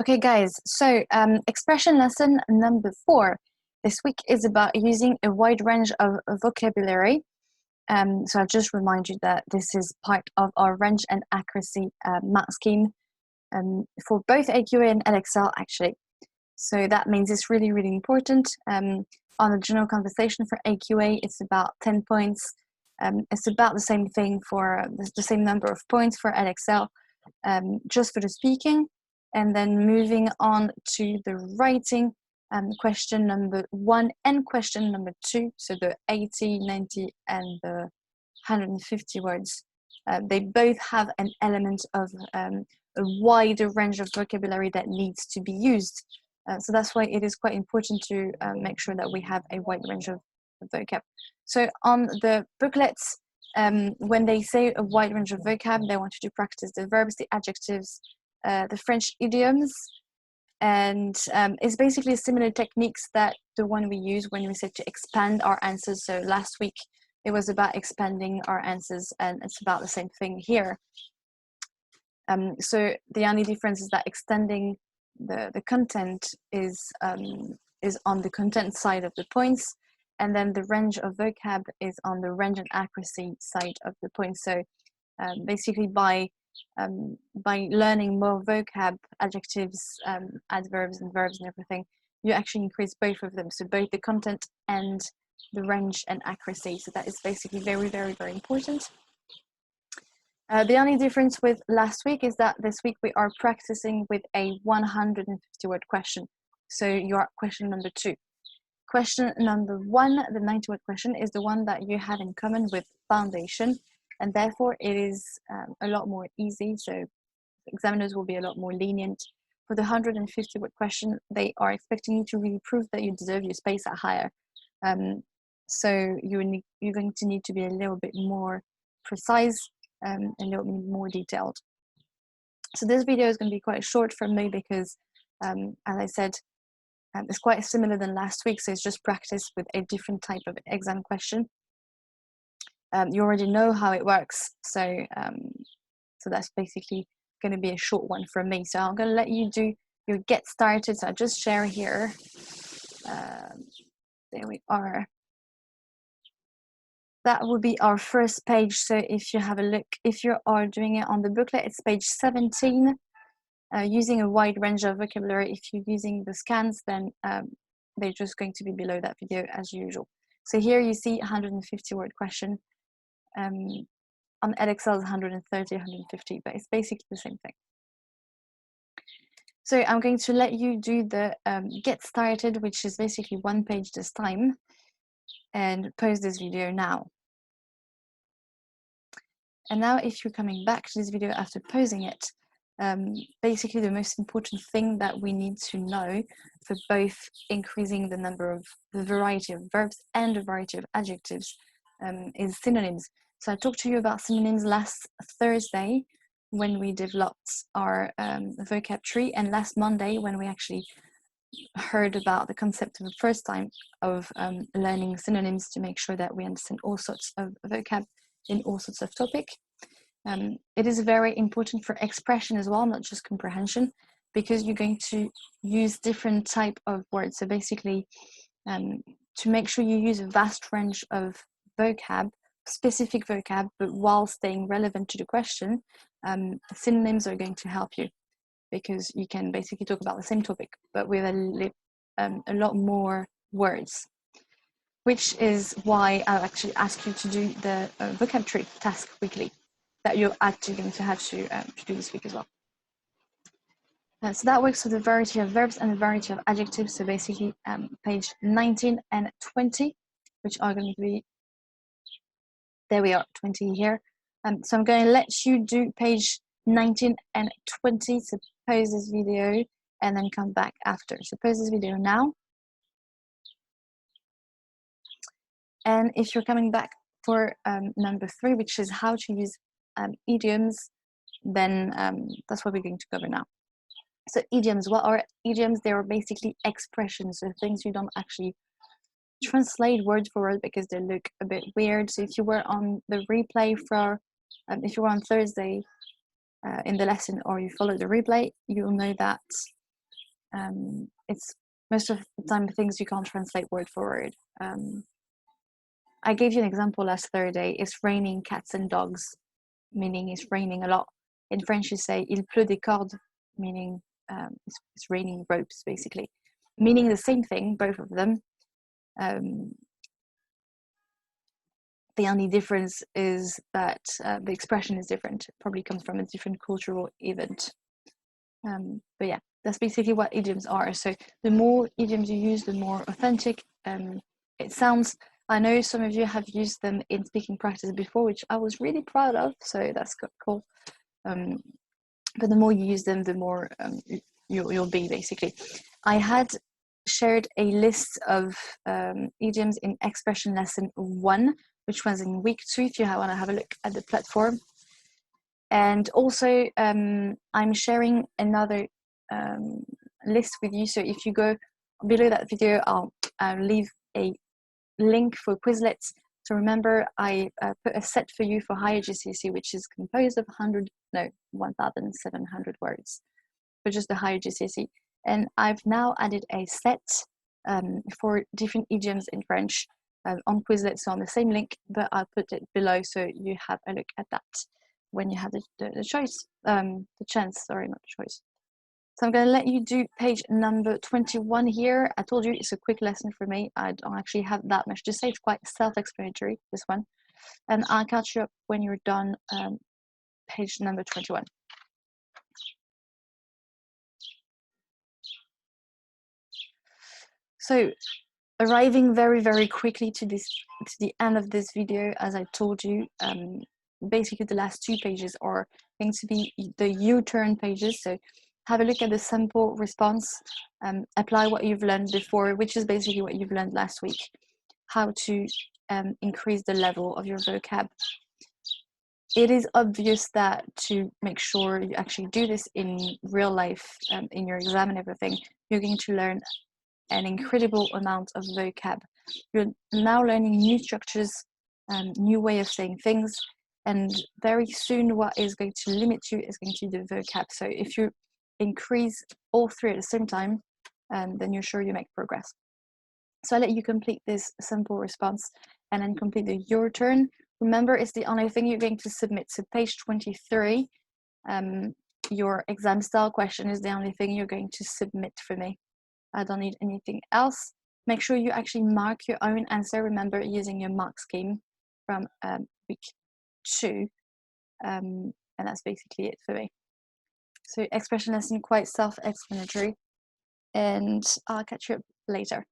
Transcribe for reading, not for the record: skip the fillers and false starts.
Okay, guys, so expression lesson number 4 this week is about using a wide range of vocabulary. So I'll just remind you that this is part of our range and accuracy math scheme for both AQA and Edexcel, actually. So that means it's really, really important. On a general conversation for AQA, it's about 10 points. It's about the same thing for the same number of points for Edexcel, just for the speaking. And then moving on to the writing, question number 1 and question number 2, so the 80, 90, and the 150 words. They both have an element of a wider range of vocabulary that needs to be used. So that's why it is quite important to make sure that we have a wide range of vocab. So on the booklets, when they say a wide range of vocab, they want you to practice the verbs, the adjectives, the French idioms, and it's basically similar techniques that the one we use when we said to expand our answers. So last week it was about expanding our answers, and it's about the same thing here. So the only difference is that extending the content is on the content side of the points, and then the range of vocab is on the range and accuracy side of the points. So basically by learning more vocab, adjectives, adverbs and verbs and everything, you actually increase both of them, so both the content and the range and accuracy. So that is basically very, very, very important. The only difference with last week is that this week we are practicing with a 150 word question. So your question number 2. Question number 1, the 90 word question, is the one that you have in common with foundation, and therefore it is a lot more easy, so examiners will be a lot more lenient. For the 150 word question, they are expecting you to really prove that you deserve your space at higher. So you're going to need to be a little bit more precise, a little bit more detailed. So this video is going to be quite short for me because, as I said, it's quite similar than last week, so it's just practice with a different type of exam question. You already know how it works, so that's basically going to be a short one from me. So I'm going to let you do your get started. So I just share here. There we are. That will be our first page. So if you have a look, if you are doing it on the booklet, it's page 17. Using a wide range of vocabulary. If you're using the scans, then they're just going to be below that video as usual. So here you see 150 word question. On Edexcel 130, 150, but it's basically the same thing. So I'm going to let you do the get started, which is basically one page this time, and pause this video now. And now if you're coming back to this video after pausing it, basically the most important thing that we need to know for both increasing the variety of verbs and the variety of adjectives is synonyms. So I talked to you about synonyms last Thursday when we developed our vocab tree, and last Monday when we actually heard about the concept for the first time of learning synonyms to make sure that we understand all sorts of vocab in all sorts of topic. It is very important for expression as well, not just comprehension, because you're going to use different type of words. So basically, to make sure you use a vast range of vocab, specific vocab, but while staying relevant to the question, synonyms are going to help you, because you can basically talk about the same topic, but with a lot more words, which is why I'll actually ask you to do the vocab tree task weekly that you're actually going to have to do this week as well. So that works for the variety of verbs and the variety of adjectives. So basically page 19 and 20, which are going to be, there we are, 20 here. So I'm going to let you do page 19 and 20. So pause this video and then come back after. So pause this video now. And if you're coming back for number 3, which is how to use idioms, then that's what we're going to cover now. So idioms, what are idioms? They are basically expressions, so things you don't actually translate word for word because they look a bit weird. So if you were on the replay for, if you were on Thursday in the lesson, or you follow the replay, you'll know that It's most of the time things you can't translate word for word. I gave you an example last Thursday. It's raining cats and dogs, meaning it's raining a lot. In French, you say il pleut des cordes, meaning it's raining ropes, basically, meaning the same thing, both of them. The only difference is that the expression is different. It probably comes from a different cultural event. But yeah, that's basically what idioms are. So the more idioms you use, the more authentic it sounds. I know some of you have used them in speaking practice before, which I was really proud of, so that's cool. But the more you use them, the more you'll be, basically. I had shared a list of idioms in expression lesson 1, which was in week 2, if you want to have a look at the platform. And also, I'm sharing another list with you. So if you go below that video, I'll leave a link for Quizlets. So remember, I put a set for you for higher GCSE, which is composed of 1,700 words for just the higher GCSE. And I've now added a set for different idioms in French on Quizlet, so on the same link, but I'll put it below so you have a look at that when you have the choice, the chance, sorry, not the choice. So I'm going to let you do page number 21 here. I told you it's a quick lesson for me. I don't actually have that much to say. It's quite self-explanatory, this one. And I'll catch you up when you're done page number 21. So arriving very, very quickly to the end of this video, as I told you, basically the last 2 pages are going to be the U-turn pages. So have a look at the sample response, apply what you've learned before, which is basically what you've learned last week, how to increase the level of your vocab. It is obvious that to make sure you actually do this in real life, in your exam and everything, you're going to learn an incredible amount of vocab. You're now learning new structures, new way of saying things, and very soon what is going to limit you is going to be the vocab. So if you increase all 3 at the same time, then you're sure you make progress. So I'll let you complete this simple response and then complete the your turn. Remember, it's the only thing you're going to submit. So page 23, your exam style question is the only thing you're going to submit for me. I don't need anything else. Make sure you actually mark your own answer. Remember, using your mark scheme from week 2. And that's basically it for me. So expression lesson, quite self-explanatory. And I'll catch you up later.